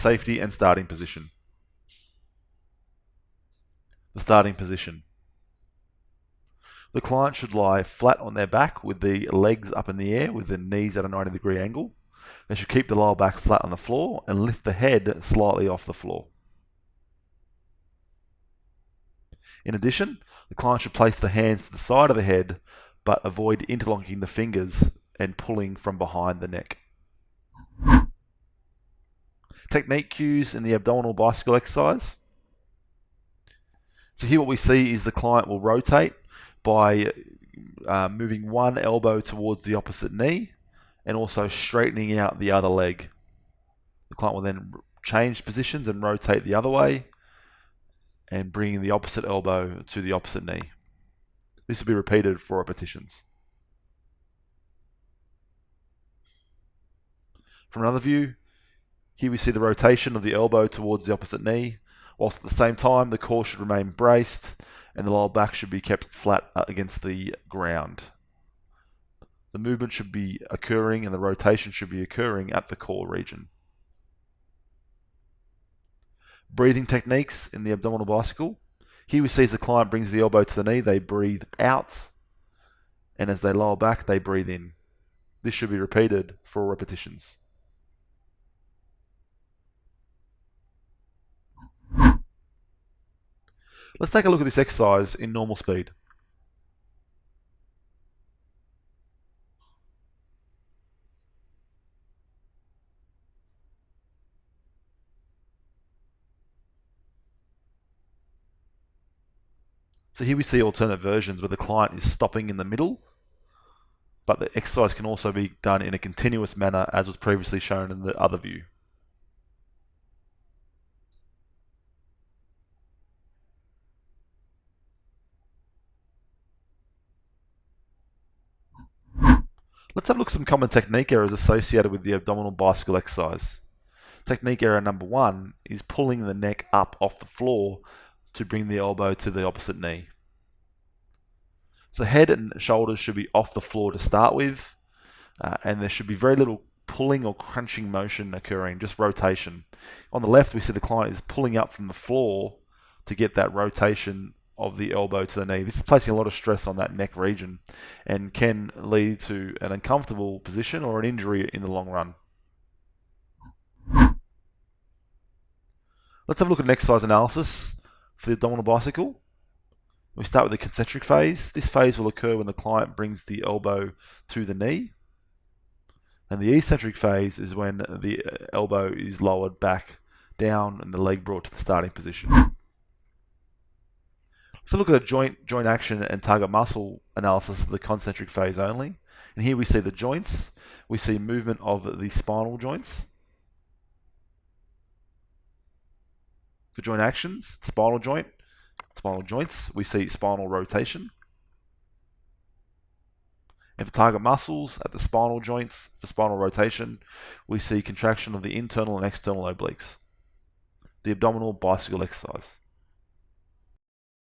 safety and starting position. The starting position. The client should lie flat on their back with the legs up in the air with the knees at a 90-degree angle. They should keep the lower back flat on the floor and lift the head slightly off the floor. In addition, the client should place the hands to the side of the head but avoid interlocking the fingers and pulling from behind the neck. Technique cues in the abdominal bicycle exercise. So here what we see is the client will rotate by moving one elbow towards the opposite knee and also straightening out the other leg. The client will then change positions and rotate the other way and bring the opposite elbow to the opposite knee. This will be repeated 4 repetitions. From another view, here we see the rotation of the elbow towards the opposite knee, whilst at the same time the core should remain braced and the lower back should be kept flat against the ground. The movement should be occurring and the rotation should be occurring at the core region. Breathing techniques in the abdominal bicycle. Here we see as the client brings the elbow to the knee, they breathe out, and as they lower back, they breathe in. This should be repeated 4 repetitions. Let's take a look at this exercise in normal speed. So here we see alternate versions where the client is stopping in the middle, but the exercise can also be done in a continuous manner as was previously shown in the other view. Let's have a look at some common technique errors associated with the abdominal bicycle exercise. Technique error number 1 is pulling the neck up off the floor to bring the elbow to the opposite knee. So head and shoulders should be off the floor to start with, and there should be very little pulling or crunching motion occurring, just rotation. On the left, we see the client is pulling up from the floor to get that rotation of the elbow to the knee. This is placing a lot of stress on that neck region and can lead to an uncomfortable position or an injury in the long run. Let's have a look at an exercise analysis for the abdominal bicycle. We start with the concentric phase. This phase will occur when the client brings the elbow to the knee. And the eccentric phase is when the elbow is lowered back down and the leg brought to the starting position. Let's look at a joint action and target muscle analysis of the concentric phase only. And here we see the joints. We see movement of the spinal joints. For joint actions, spinal joints, we see spinal rotation. And for target muscles at the spinal joints, for spinal rotation, we see contraction of the internal and external obliques. The abdominal bicycle exercise.